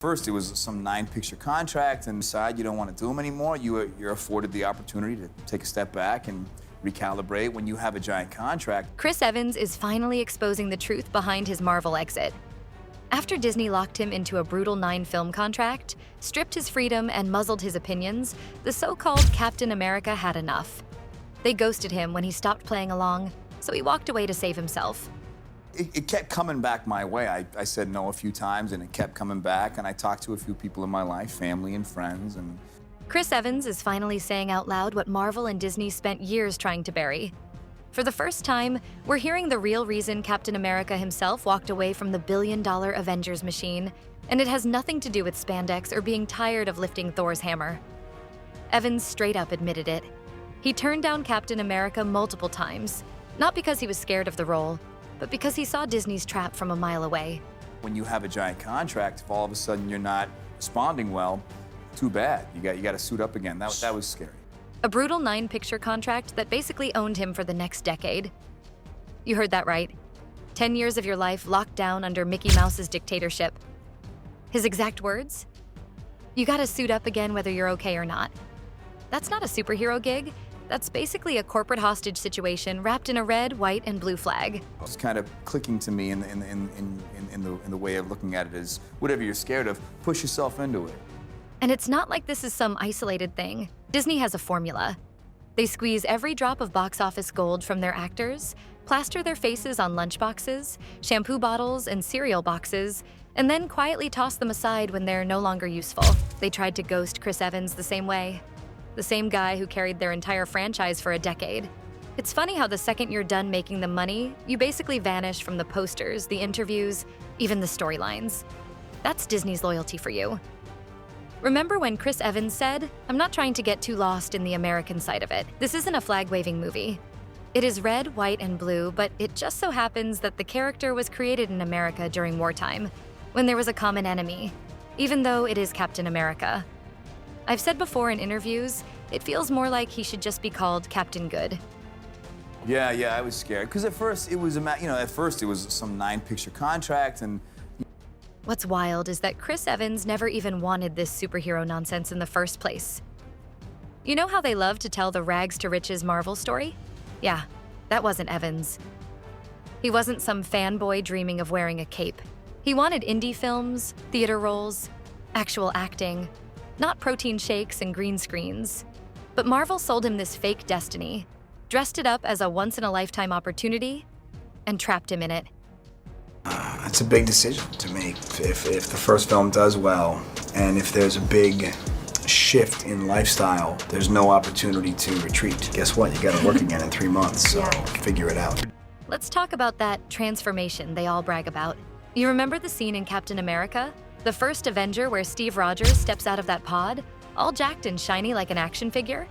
First, it was some 9-picture contract, and decide you don't want to do them anymore. You're afforded the opportunity to take a step back and recalibrate when you have a giant contract. Chris Evans is finally exposing the truth behind his Marvel exit. After Disney locked him into a brutal 9-film contract, stripped his freedom, and muzzled his opinions, the so-called Captain America had enough. They ghosted him when he stopped playing along, so he walked away to save himself. It kept coming back my way. I said no a few times, and it kept coming back, and I talked to a few people in my life, family and friends, and... Chris Evans is finally saying out loud what Marvel and Disney spent years trying to bury. For the first time, we're hearing the real reason Captain America himself walked away from the billion-dollar Avengers machine, and it has nothing to do with spandex or being tired of lifting Thor's hammer. Evans straight up admitted it. He turned down Captain America multiple times, not because he was scared of the role, but because he saw Disney's trap from a mile away. When you have a giant contract, if all of a sudden you're not responding well, too bad. You got to suit up again. That was scary. A brutal 9-picture contract that basically owned him for the next decade. You heard that right. 10 years of your life locked down under Mickey Mouse's dictatorship. His exact words? You gotta suit up again whether you're okay or not. That's not a superhero gig. That's basically a corporate hostage situation wrapped in a red, white, and blue flag. It's kind of clicking to me in the way of looking at it is, whatever you're scared of, push yourself into it. And it's not like this is some isolated thing. Disney has a formula. They squeeze every drop of box office gold from their actors, plaster their faces on lunchboxes, shampoo bottles, and cereal boxes, and then quietly toss them aside when they're no longer useful. They tried to ghost Chris Evans the same way. The same guy who carried their entire franchise for a decade. It's funny how the second you're done making them money, you basically vanish from the posters, the interviews, even the storylines. That's Disney's loyalty for you. Remember when Chris Evans said, "I'm not trying to get too lost in the American side of it. This isn't a flag-waving movie. It is red, white, and blue, but it just so happens that the character was created in America during wartime, when there was a common enemy, even though it is Captain America." I've said before in interviews, it feels more like he should just be called Captain Good. Yeah, I was scared. Because at first it was some 9-picture contract, and... What's wild is that Chris Evans never even wanted this superhero nonsense in the first place. You know how they love to tell the rags to riches Marvel story? Yeah, that wasn't Evans. He wasn't some fanboy dreaming of wearing a cape. He wanted indie films, theater roles, actual acting, not protein shakes and green screens. But Marvel sold him this fake destiny, dressed it up as a once-in-a-lifetime opportunity, and trapped him in it. It's a big decision to make. If the first film does well, and if there's a big shift in lifestyle, there's no opportunity to retreat. Guess what? You gotta work again in 3 months, so figure it out. Let's talk about that transformation they all brag about. You remember the scene in Captain America? The first Avenger where Steve Rogers steps out of that pod, all jacked and shiny like an action figure?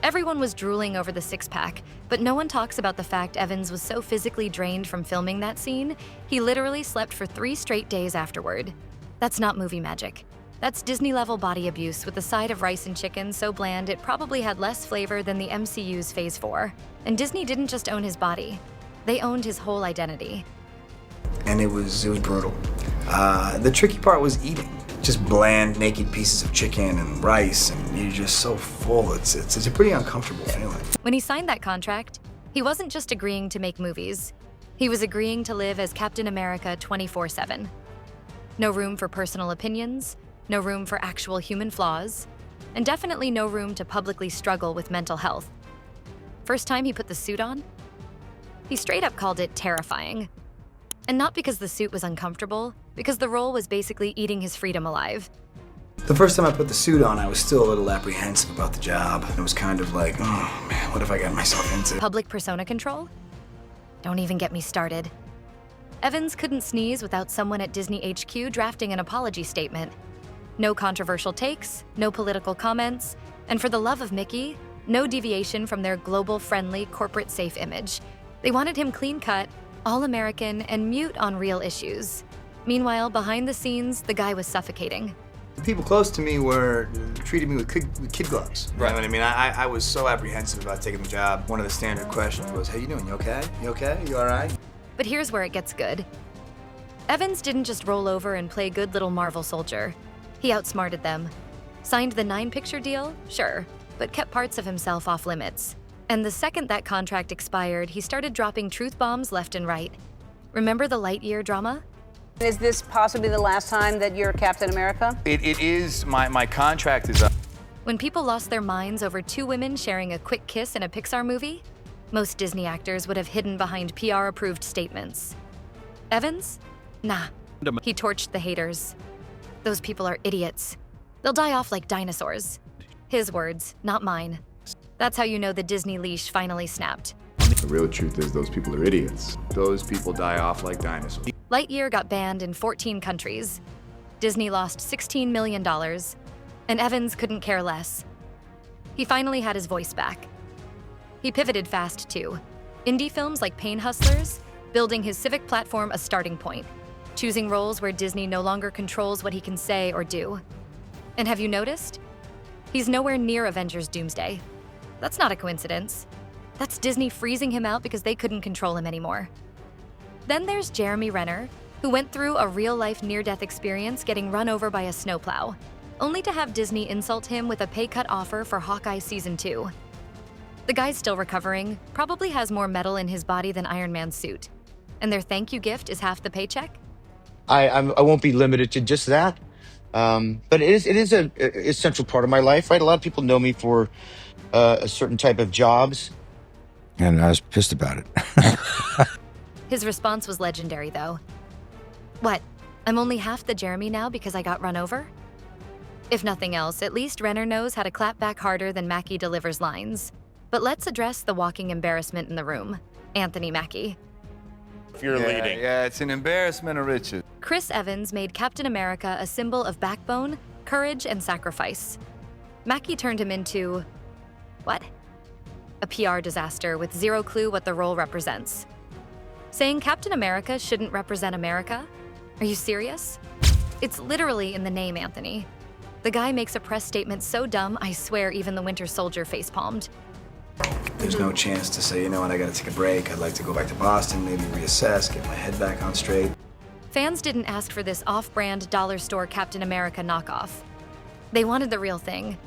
Everyone was drooling over the six-pack, but no one talks about the fact Evans was so physically drained from filming that scene, he literally slept for 3 straight days afterward. That's not movie magic. That's Disney-level body abuse with a side of rice and chicken so bland it probably had less flavor than the MCU's Phase 4. And Disney didn't just own his body. They owned his whole identity. And it was brutal. The tricky part was eating. Just bland, naked pieces of chicken and rice, and you're just so full. It's a pretty uncomfortable feeling. When he signed that contract, he wasn't just agreeing to make movies. He was agreeing to live as Captain America 24/7. No room for personal opinions, no room for actual human flaws, and definitely no room to publicly struggle with mental health. First time he put the suit on, he straight up called it terrifying. And not because the suit was uncomfortable, because the role was basically eating his freedom alive. The first time I put the suit on, I was still a little apprehensive about the job. It was kind of like, oh man, what have I got myself into? Public persona control? Don't even get me started. Evans couldn't sneeze without someone at Disney HQ drafting an apology statement. No controversial takes, no political comments, and for the love of Mickey, no deviation from their global-friendly, corporate-safe image. They wanted him clean-cut, all-American, and mute on real issues. Meanwhile, behind the scenes, the guy was suffocating. People close to me were treating me with kid gloves. Right. You know what I mean? I was so apprehensive about taking the job. One of the standard questions was, "Hey, you doing? You okay? You okay? You all right?" But here's where it gets good. Evans didn't just roll over and play good little Marvel soldier. He outsmarted them. Signed the 9-picture deal? Sure, but kept parts of himself off limits. And the second that contract expired, he started dropping truth bombs left and right. Remember the Lightyear drama? Is this possibly the last time that you're Captain America? It is. My contract is up. When people lost their minds over 2 women sharing a quick kiss in a Pixar movie, most Disney actors would have hidden behind PR-approved statements. Evans? Nah. He torched the haters. Those people are idiots. They'll die off like dinosaurs. His words, not mine. That's how you know the Disney leash finally snapped. The real truth is those people are idiots. Those people die off like dinosaurs. Lightyear got banned in 14 countries. Disney lost $16 million, and Evans couldn't care less. He finally had his voice back. He pivoted fast, too. Indie films like Pain Hustlers, building his civic platform a starting point, choosing roles where Disney no longer controls what he can say or do. And have you noticed? He's nowhere near Avengers Doomsday. That's not a coincidence. That's Disney freezing him out because they couldn't control him anymore. Then there's Jeremy Renner, who went through a real-life near-death experience getting run over by a snowplow, only to have Disney insult him with a pay-cut offer for Hawkeye Season 2. The guy's still recovering, probably has more metal in his body than Iron Man's suit. And their thank you gift is half the paycheck? I won't be limited to just that. But it is a essential part of my life, right? A lot of people know me for a certain type of jobs. And I was pissed about it. His response was legendary, though. What, I'm only half the Jeremy now because I got run over? If nothing else, at least Renner knows how to clap back harder than Mackie delivers lines. But let's address the walking embarrassment in the room, Anthony Mackie. If you're leading. Yeah, it's an embarrassment of riches. Chris Evans made Captain America a symbol of backbone, courage, and sacrifice. Mackie turned him into... what? A PR disaster with zero clue what the role represents. Saying Captain America shouldn't represent America? Are you serious? It's literally in the name, Anthony. The guy makes a press statement so dumb, I swear even the Winter Soldier facepalmed. There's no chance to say, you know what, I gotta take a break. I'd like to go back to Boston, maybe reassess, get my head back on straight. Fans didn't ask for this off-brand dollar store Captain America knockoff. They wanted the real thing.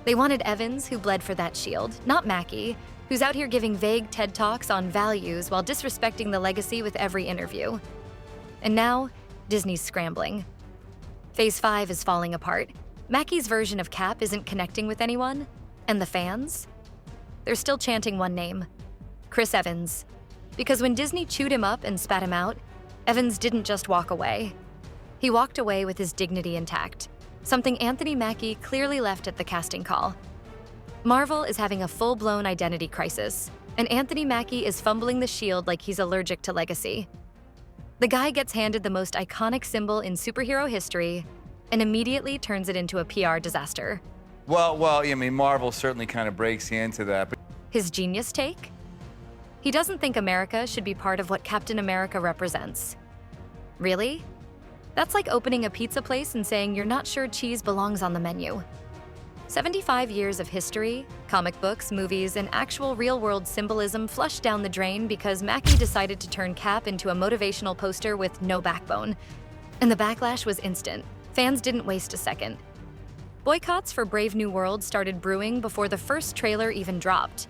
They wanted Evans, who bled for that shield, not Mackie, who's out here giving vague TED Talks on values while disrespecting the legacy with every interview. And now, Disney's scrambling. Phase 5 is falling apart. Mackie's version of Cap isn't connecting with anyone, and the fans? They're still chanting one name, Chris Evans. Because when Disney chewed him up and spat him out, Evans didn't just walk away. He walked away with his dignity intact, something Anthony Mackie clearly left at the casting call. Marvel is having a full-blown identity crisis, and Anthony Mackie is fumbling the shield like he's allergic to legacy. The guy gets handed the most iconic symbol in superhero history and immediately turns it into a PR disaster. Well, I mean, Marvel certainly kind of breaks you into that. But His genius take? He doesn't think America should be part of what Captain America represents. Really? That's like opening a pizza place and saying you're not sure cheese belongs on the menu. 75 years of history, comic books, movies, and actual real-world symbolism flushed down the drain because Mackie decided to turn Cap into a motivational poster with no backbone. And the backlash was instant. Fans didn't waste a second. Boycotts for Brave New World started brewing before the first trailer even dropped.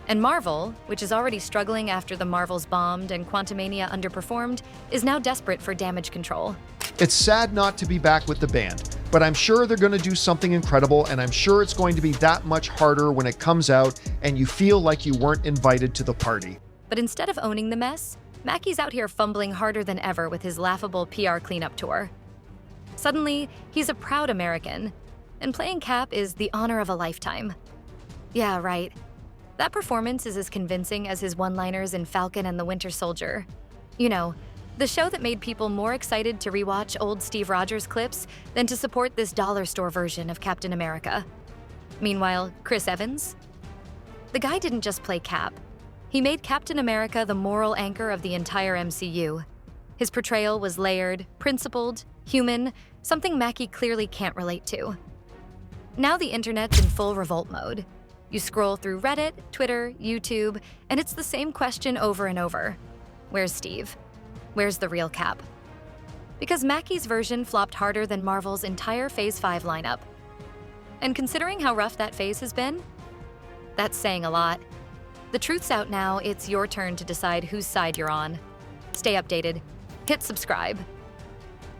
And Marvel, which is already struggling after the Marvels bombed and Quantumania underperformed, is now desperate for damage control. It's sad not to be back with the band, but I'm sure they're going to do something incredible, and I'm sure it's going to be that much harder when it comes out and you feel like you weren't invited to the party. But instead of owning the mess, Mackie's out here fumbling harder than ever with his laughable PR cleanup tour. Suddenly, he's a proud American, and playing Cap is the honor of a lifetime. Yeah, right. That performance is as convincing as his one-liners in Falcon and the Winter Soldier. You know, the show that made people more excited to rewatch old Steve Rogers clips than to support this dollar store version of Captain America. Meanwhile, Chris Evans? The guy didn't just play Cap. He made Captain America the moral anchor of the entire MCU. His portrayal was layered, principled, human, something Mackie clearly can't relate to. Now the internet's in full revolt mode. You scroll through Reddit, Twitter, YouTube, and it's the same question over and over. Where's Steve? Where's the real Cap? Because Mackie's version flopped harder than Marvel's entire Phase 5 lineup. And considering how rough that phase has been, that's saying a lot. The truth's out now, it's your turn to decide whose side you're on. Stay updated. Hit subscribe.